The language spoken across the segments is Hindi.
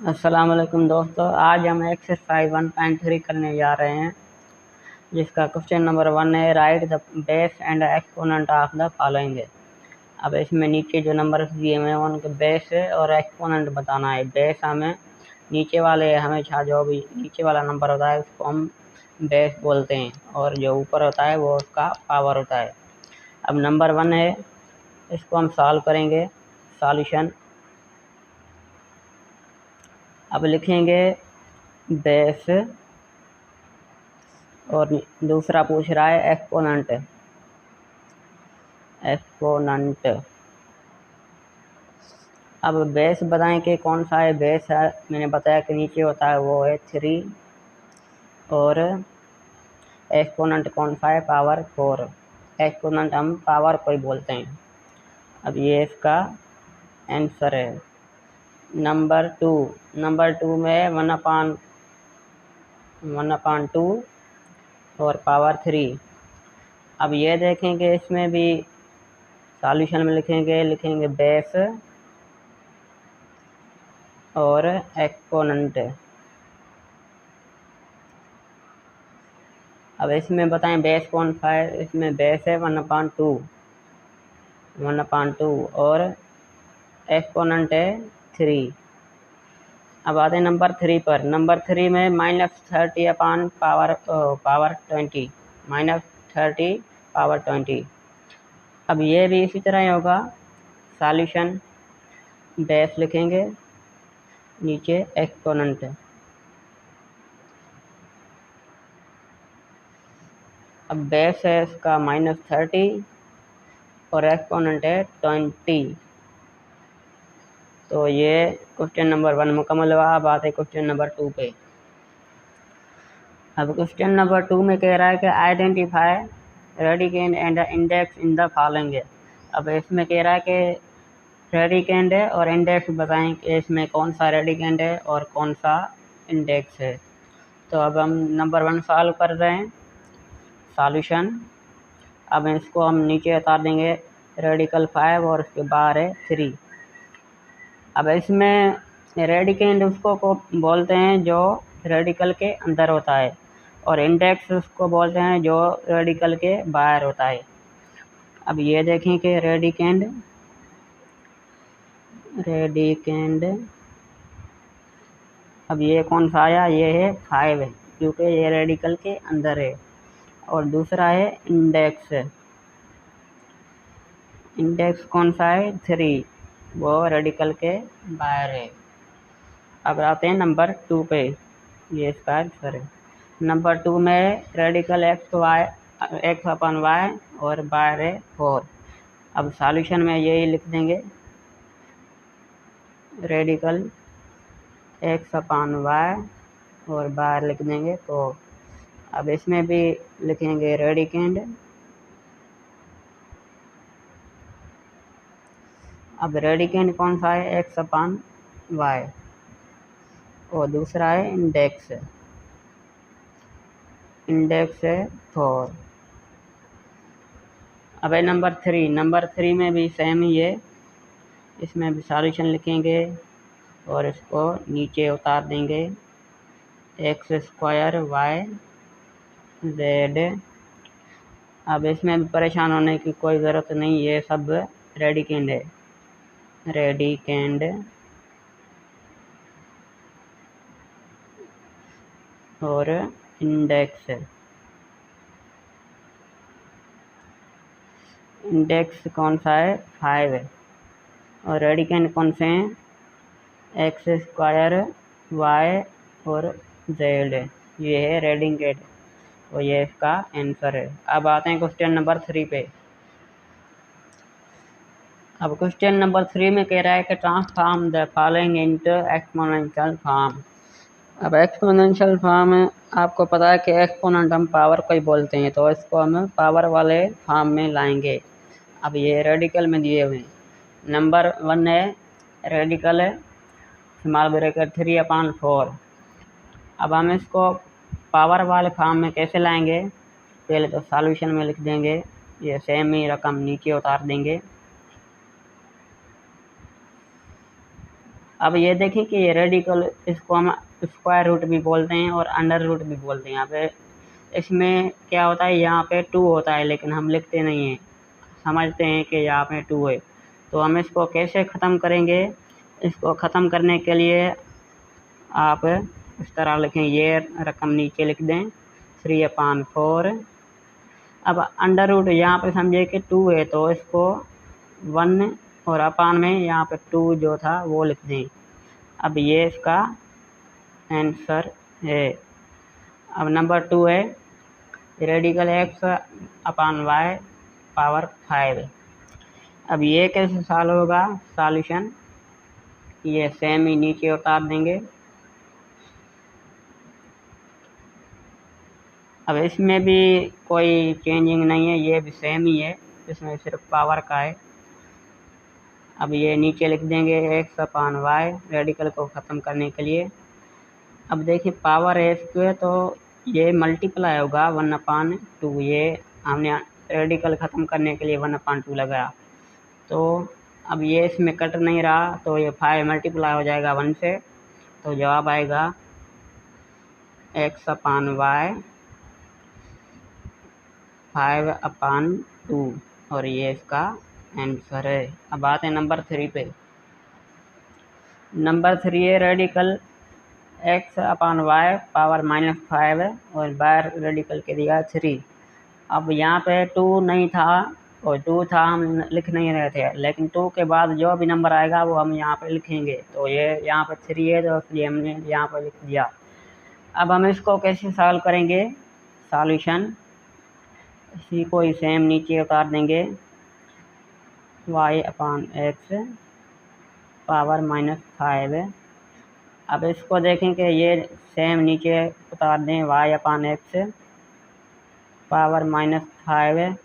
अस्सलाम वालेकुम दोस्तों, आज हम एक्सरसाइज 1.3 करने जा रहे हैं, जिसका क्वेश्चन नंबर 1 है right the base and exponent of the following. अब इसमें नीचे जो नंबर दिए हुए हैं उनके बेस और एक्सपोनेंट बताना है। बेस हमें नीचे वाले हमेशा जो भी नीचे वाला नंबर होता है उसको हम बेस बोलते हैं, और जो ऊपर होता है वो उसका पावर होता है। अब नंबर 1 है, इसको हम सॉल्व करेंगे। सॉल्यूशन अब लिखेंगे बेस, और दूसरा पूछ रहा है एक्सपोनेंट। अब बेस बताएं कि कौन सा है। बेस है, मैंने बताया कि नीचे होता है वो है 3, और एक्सपोनेंट कौन सा है, पावर 4। एक्सपोनेंट हम पावर को ही बोलते हैं। अब ये इसका आंसर है। नंबर टू में 1/2 और पावर 3। अब ये देखेंगे, इसमें भी सॉल्यूशन में लिखेंगे बेस और एक्सपोनेंट। अब इसमें बताएं बेस कौन सा है। इसमें बेस है 1/2 और एक्सपोनेंट है 3। अब आते हैं नंबर 3 पर। नंबर 3 में -30 अपान पावर 20, -30 पावर 20। अब ये भी इसी तरह ही होगा। सॉल्यूशन बेस लिखेंगे, नीचे एक्सपोनेंट। अब बेस है इसका -30 और एक्सपोनेंट है 20। तो ये क्वेश्चन नंबर 1 मुकम्मल हुआ। अब आते क्वेश्चन नंबर 2 पे। अब क्वेश्चन नंबर 2 में कह रहा है कि identify radicand and index in the following. अब इसमें कह रहा है कि रेडिकेंड है और इंडेक्स बताएं कि इसमें कौन सा रेडिकेंड है और कौन सा इंडेक्स है। तो अब हम नंबर 1 सॉल्व कर रहे हैं। सॉल्यूशन अब इसको हम नीचे उतार देंगे। रेडिकल 5 और उसके बाहर है 3। अब इसमें रेडिकेंड उसको को बोलते हैं जो रेडिकल के अंदर होता है, और इंडेक्स उसको बोलते हैं जो रेडिकल के बाहर होता है। अब ये देखें कि रेडिकेंड अब ये कौन सा आया, ये है 5 है, क्योंकि ये रेडिकल के अंदर है। और दूसरा है इंडेक्स कौन सा है, 3, वो रेडिकल के बाहर है। अब आते हैं नंबर 2 पे। ये इसका आंसर है। नंबर 2 में रेडिकल x अपन y और बाहर है 4। अब सॉल्यूशन में यही लिख देंगे, रेडिकल x अपन y और बाहर लिख देंगे 4। अब इसमें भी लिखेंगे रेडिकेंड। अब रेडिकेंड कौन सा है, x अपन y, और दूसरा है इंडेक्स है 4। अब है नंबर 3 में भी सेम ही है। इसमें भी सॉल्यूशन लिखेंगे और इसको नीचे उतार देंगे। x² y z। अब इसमें भी परेशान होने की कोई ज़रूरत नहीं, ये सब रेडिकेंड है। और इंडेक्स कौन सा है, 5 है, और रेडिकेंड कौन से हैं, x² y और z। ये है रेडिकेंड, और ये इसका आंसर है। अब आते हैं क्वेश्चन नंबर 3 पे। अब क्वेश्चन नंबर 3 में कह रहा है कि transform the following into exponential form. अब एक्सपोनेंशियल फॉर्म आपको पता है कि एक्सपोनेंट हम पावर को ही बोलते हैं, तो इसको हम पावर वाले फॉर्म में लाएंगे। अब ये रेडिकल में दिए हुए हैं। नंबर 1 है रेडिकल है स्मॉल ब्रैकेट 3/4। अब हम इसको पावर वाले फॉर्म में कैसे लाएंगे, पहले तो सॉल्यूशन में लिख देंगे, ये सेम ही रकम नीचे उतार देंगे। अब ये देखें कि ये रेडिकल, इसको हम स्क्वायर रूट भी बोलते हैं और अंडर रूट भी बोलते हैं। यहाँ पे इसमें क्या होता है, यहाँ पे 2 होता है लेकिन हम लिखते नहीं हैं, समझते हैं कि यहाँ पे 2 है। तो हम इसको कैसे ख़त्म करेंगे? इसको ख़त्म करने के लिए आप इस तरह लिखें, ये रकम नीचे लिख दें 3/4। अब अंडर रूट यहाँ पे समझे कि 2 है तो इसको 1 और अपान में यहाँ पे 2 जो था वो लिख दें। अब ये इसका आंसर है। अब नंबर 2 है रेडिकल x/y पावर 5। अब ये कैसे सॉल्व होगा? सॉल्यूशन ये सेम ही नीचे उतार देंगे। अब इसमें भी कोई चेंजिंग नहीं है, ये भी सेम ही है, इसमें सिर्फ पावर का है। अब ये नीचे लिख देंगे x/y रेडिकल को ख़त्म करने के लिए। अब देखिए पावर है स्क्वायर तो ये मल्टीप्लाई होगा 1/2। ये हमने रेडिकल ख़त्म करने के लिए 1/2 लगाया, तो अब ये इसमें कट नहीं रहा तो ये 5 मल्टीप्लाई हो जाएगा 1 से, तो जवाब आएगा x/y 5/2 और ये इसका आंसर है। अब आते हैं नंबर 3 पे। नंबर 3 है रेडिकल x/y पावर -5 और बाहर रेडिकल के दिया 3। अब यहाँ पे 2 नहीं था और 2 था, हम लिख नहीं रहे थे, लेकिन 2 के बाद जो भी नंबर आएगा वो हम यहाँ पे लिखेंगे। तो ये यहाँ पे 3 है तो इसलिए हमने यहाँ पे लिख दिया। अब हम इसको कैसे सॉल्व करेंगे? सॉल्यूशन इसी को ही सेम नीचे उतार देंगे y/x पावर -5। अब इसको देखें कि ये सेम नीचे उतार दें y/x पावर -5।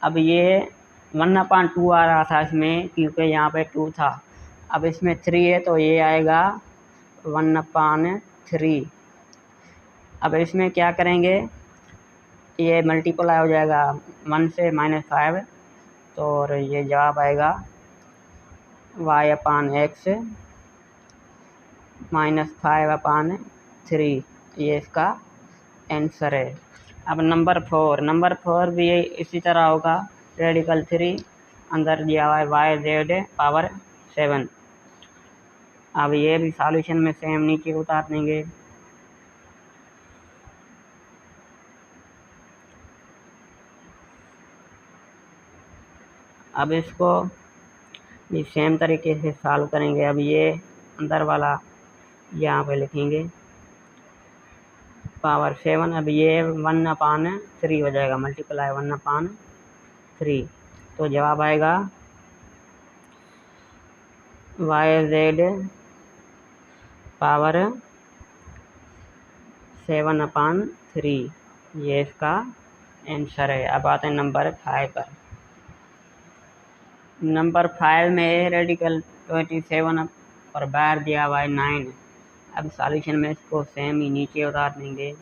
अब ये 1/2 आ रहा था इसमें क्योंकि यहाँ पे 2 था। अब इसमें 3 है तो ये आएगा 1/3। अब इसमें क्या करेंगे, ये मल्टीप्लाई हो जाएगा 1 से -5, तो और ये जवाब आएगा y/x -5/3। ये इसका आंसर है। अब नंबर 4 भी इसी तरह होगा रेडिकल 3 अंदर दिया हुआ है y/z पावर 7। अब ये भी सॉल्यूशन में सेम नीचे उतार देंगे। अब इसको भी सेम तरीके से सॉल्व करेंगे। अब ये अंदर वाला यहाँ पे लिखेंगे पावर 7। अब ये 1/3 हो जाएगा, मल्टीप्लाई 1/3, तो जवाब आएगा y/z पावर 7/3। ये इसका आंसर है। अब आते हैं नंबर 5 पर। नंबर 5 में रेडिकल 27 और बाहर दिया हुआ है 9। अब सॉल्यूशन में इसको सेम ही नीचे उतार देंगे।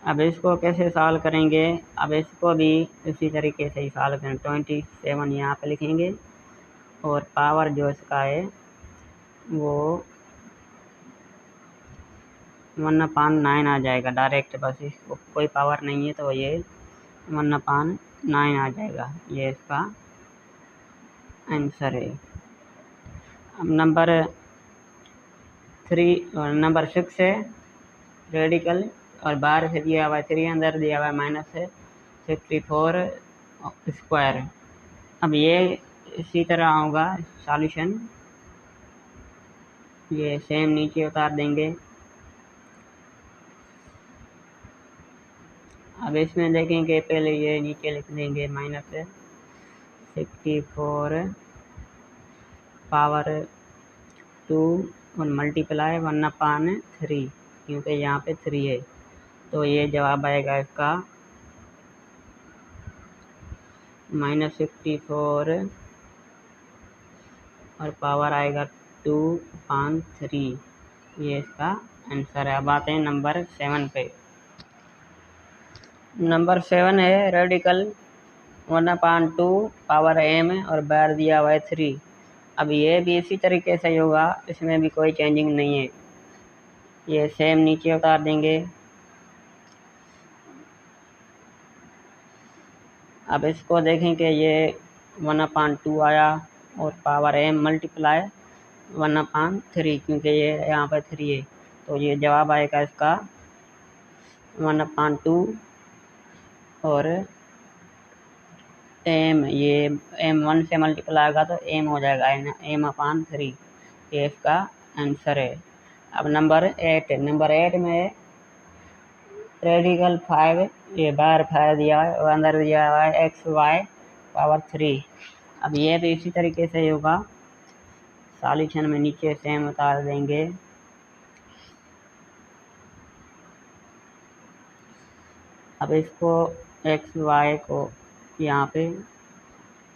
अब इसको कैसे सॉल्व करेंगे? अब इसको भी इसी तरीके से ही सॉल्व करें। 27 यहाँ पे लिखेंगे और पावर जो इसका है वो 1/9 आ जाएगा डायरेक्ट, बस इसको कोई पावर नहीं है तो ये 1/9 आ जाएगा। ये इसका आंसर है। अब नंबर 6 है रेडिकल और बाहर से दिया हुआ है 3, अंदर दिया हुआ है -64²। अब ये इसी तरह होगा सॉल्यूशन, ये सेम नीचे उतार देंगे। अब इसमें देखेंगे पहले ये नीचे लिख देंगे -64 पावर 2 और मल्टीप्लाई 1/3 क्योंकि यहाँ पे 3 है, तो ये जवाब आएगा इसका -64 और पावर आएगा 2/3। ये इसका आंसर है। अब आते हैं नंबर 7 पे। नंबर 7 है रेडिकल 1/2 पावर m और बाहर दिया हुआ है 3। अब ये भी इसी तरीके से होगा, इसमें भी कोई चेंजिंग नहीं है। ये सेम नीचे उतार देंगे। अब इसको देखें कि ये 1/2 आया और पावर m मल्टीप्लाई 1/3, क्योंकि ये यहाँ पर 3 है, तो ये जवाब आएगा इसका 1/2 और m, ये m 1 से मल्टीप्लाई आएगा तो m हो जाएगा m/3। ये इसका आंसर है। अब नंबर 8 में रेडिकल 5, ये बाहर 5 दिया है और अंदर दिया हुआ है xy⁴। अब ये भी इसी तरीके से होगा, सॉल्यूशन में नीचे सेम उतार देंगे। अब इसको xy को यहाँ पे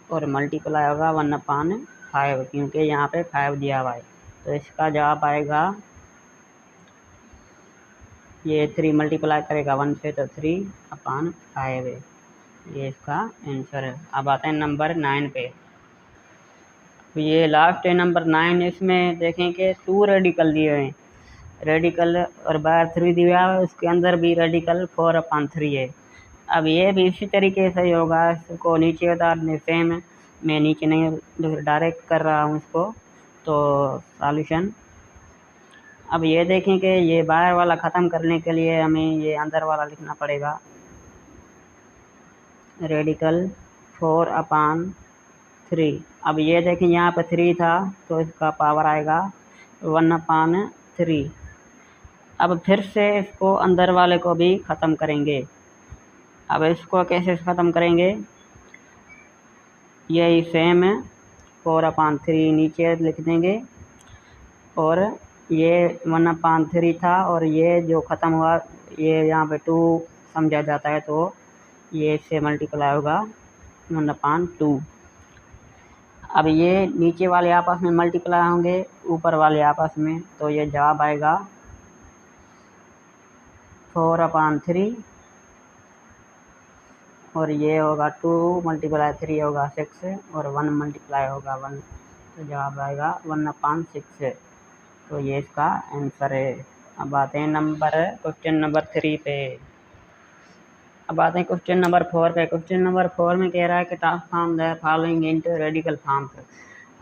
और मल्टीप्लाई होगा 1/5, क्योंकि यहाँ पे 5 दिया हुआ है, तो इसका जवाब आएगा, ये 3 मल्टीप्लाई करेगा 1 से तो 3/5 है। ये इसका आंसर है। अब आते हैं नंबर 9 पे। तो ये लास्ट है नंबर 9। इसमें देखें कि 2 रेडिकल दिए हुए हैं, रेडिकल और बाहर 3 दिया है, उसके अंदर भी रेडिकल 4/3 है। अब ये भी इसी तरीके से होगा, इसको नीचे उतारने सेम है, मैं नीचे नहीं डायरेक्ट कर रहा हूँ इसको, तो सॉल्यूशन। अब ये देखें कि ये बाहर वाला ख़त्म करने के लिए हमें ये अंदर वाला लिखना पड़ेगा, रेडिकल 4/3। अब ये देखें यहाँ पर 3 था, तो इसका पावर आएगा 1/3। अब फिर से इसको अंदर वाले को भी ख़त्म करेंगे। अब इसको कैसे ख़त्म करेंगे, यही सेम है, 4/3 नीचे लिख देंगे और ये 1/3 था और ये जो ख़त्म हुआ ये यहाँ पे 2 समझा जाता है, तो ये इससे मल्टीप्लाई होगा 1/2। अब ये नीचे वाले आपस में मल्टीप्लाई होंगे ऊपर वाले आपस में, तो ये जवाब आएगा 4/3 और ये होगा 2 × 3 होगा 6 और 1 मल्टीप्लाई होगा 1, तो जवाब आएगा 1/6। तो ये इसका आंसर है। अब आते हैं क्वेश्चन नंबर 3 पे। अब आते हैं क्वेश्चन नंबर 4 पे। क्वेश्चन नंबर 4 में कह रहा है कि transform the following into radical forms.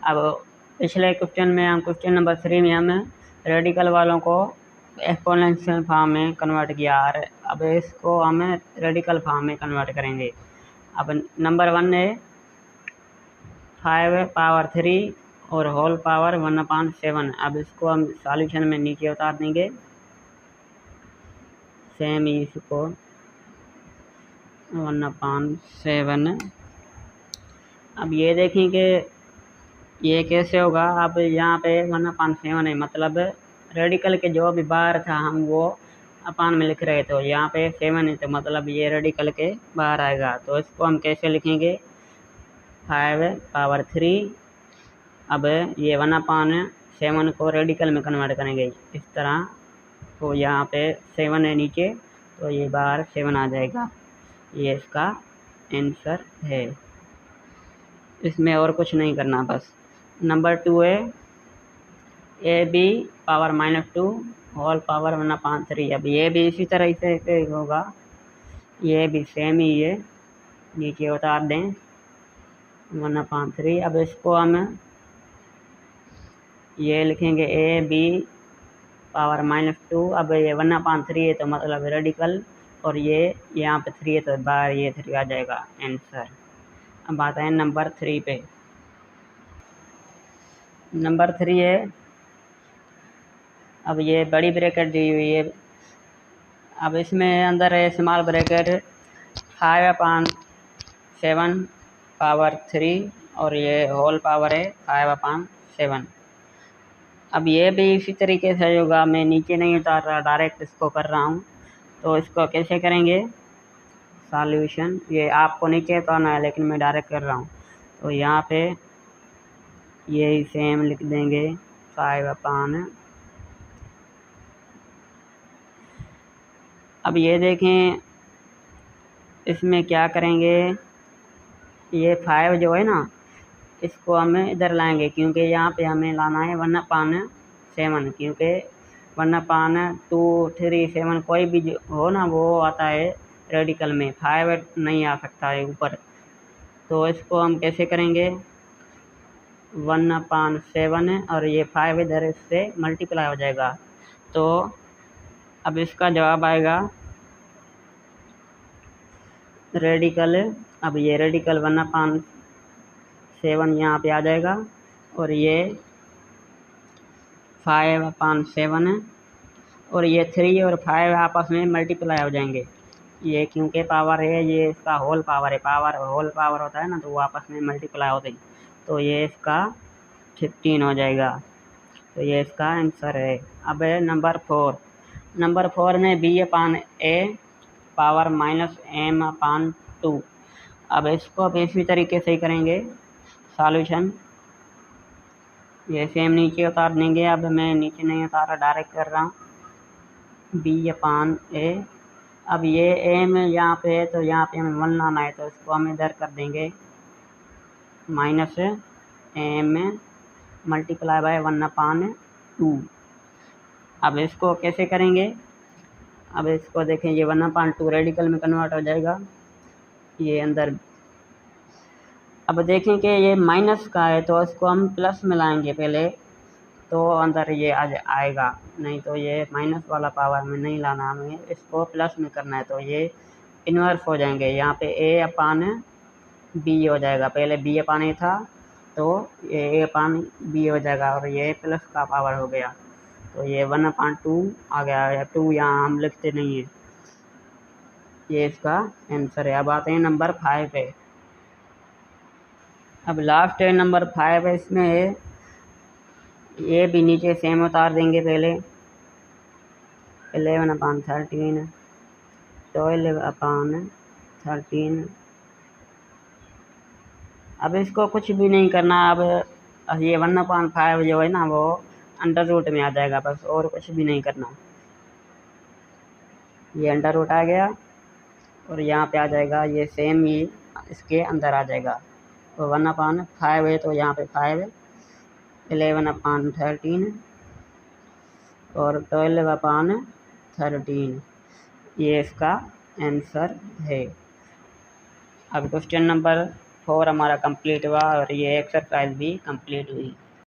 अब पिछले क्वेश्चन में क्वेश्चन नंबर 3 में हम रेडिकल वालों को एक्सपोनेंशियल फॉर्म में कन्वर्ट किया, अब इसको हम रेडिकल फॉर्म में कन्वर्ट करेंगे। अब नंबर 1 है 5/3 और होल पावर 1/7। अब इसको हम सॉल्यूशन में नीचे उतार देंगे, सेम ही इसको 1/7। अब ये देखें कि ये कैसे होगा। अब यहाँ पे 1/7 है, मतलब रेडिकल के जो भी बाहर था हम वो अपान में लिख रहे, तो यहाँ पे 7 है, तो मतलब ये रेडिकल के बाहर आएगा। तो इसको हम कैसे लिखेंगे, 5/3। अब ये 1/7 को रेडिकल में कन्वर्ट करेंगे इस तरह, तो यहाँ पे 7 है नीचे, तो ये बाहर 7 आ जाएगा। ये इसका आंसर है, इसमें और कुछ नहीं करना बस। नंबर 2 है ab⁻2 होल पावर 1/3। अब ये भी इसी तरह से होगा, ये भी सेम ही है, नीचे उतार दें 1/3। अब इसको हम ये लिखेंगे ab⁻2। अब ये 1/3 है, तो मतलब रेडिकल, और ये यहाँ पे 3 है, तो बाहर ये 3 आ जाएगा आंसर। अब आता है नंबर 3 पे। नंबर 3 है, अब ये बड़ी ब्रैकेट दी हुई है, अब इसमें अंदर है स्मॉल ब्रैकेट 5/7 और ये होल पावर है 5/7। अब ये भी इसी तरीके से होगा, मैं नीचे नहीं उतार रहा, डायरेक्ट इसको कर रहा हूँ। तो इसको कैसे करेंगे सॉल्यूशन, ये आपको नीचे उतारना है लेकिन मैं डायरेक्ट कर रहा हूँ, तो यहाँ पे ये सेम लिख देंगे 5/। अब ये देखें इसमें क्या करेंगे, ये 5 जो है ना, इसको हमें इधर लाएंगे क्योंकि यहाँ पे हमें लाना है 1/7, क्योंकि 1/2, 3, 7 कोई भी जो हो ना वो आता है रेडिकल में, 5 नहीं आ सकता है ऊपर। तो इसको हम कैसे करेंगे, 1/7 है और ये 5 इधर इससे मल्टीप्लाई हो जाएगा। तो अब इसका जवाब आएगा रेडिकल, अब ये रेडिकल 1/7 यहाँ पे आ जाएगा और ये 5/7 है और ये 3 और 5 आपस में मल्टीप्लाई हो जाएंगे। ये क्योंकि पावर है, ये इसका होल पावर है, पावर होल पावर होता है ना, तो वो आपस में मल्टीप्लाई होते हैं। तो ये इसका 15 हो जाएगा। तो ये इसका आंसर है। अब है नंबर 4 में b/a पावर -m/2। अब इसको अब इसी तरीके से ही करेंगे सॉल्यूशन। ये सेम नीचे उतार देंगे। अब मैं नीचे नहीं उतारा, डायरेक्ट कर रहा हूँ b/a। अब ये m यहाँ पे है तो यहाँ पे हमें 1 लाना है, तो इसको हम इधर कर देंगे -m मल्टीप्लाई बाय 1/2। अब इसको कैसे करेंगे, अब इसको देखें, ये 1/2 रेडिकल में कन्वर्ट हो जाएगा ये अंदर। अब देखें कि ये माइनस का है तो इसको हम प्लस में लाएंगे पहले, तो अंदर ये आएगा, नहीं तो ये माइनस वाला पावर में नहीं लाना, हमें इसको प्लस में करना है। तो ये इन्वर्स हो जाएंगे, यहाँ पे a/b हो जाएगा, पहले b/a था तो ये a/b हो जाएगा और ये प्लस का पावर हो गया। तो ये 1/2 आ गया, या 2 यहाँ हम लिखते नहीं है। ये इसका आंसर है। अब आते हैं नंबर 5 पे। अब लास्ट है नंबर 5 है, इसमें है ये भी नीचे सेम उतार देंगे पहले 11/13, 12/13। अब इसको कुछ भी नहीं करना। अब ये 1/5 जो है ना वो अंडर रूट में आ जाएगा, बस और कुछ भी नहीं करना। ये अंडर रूट आ गया और यहाँ पे आ जाएगा, ये सेम ही इसके अंदर आ जाएगा। तो 1/5 है तो यहाँ पे 5 है, 11/13 और 12/13, ये इसका आंसर है। अब क्वेश्चन नंबर 4 हमारा कंप्लीट हुआ और ये एक्सरसाइज भी कंप्लीट हुई।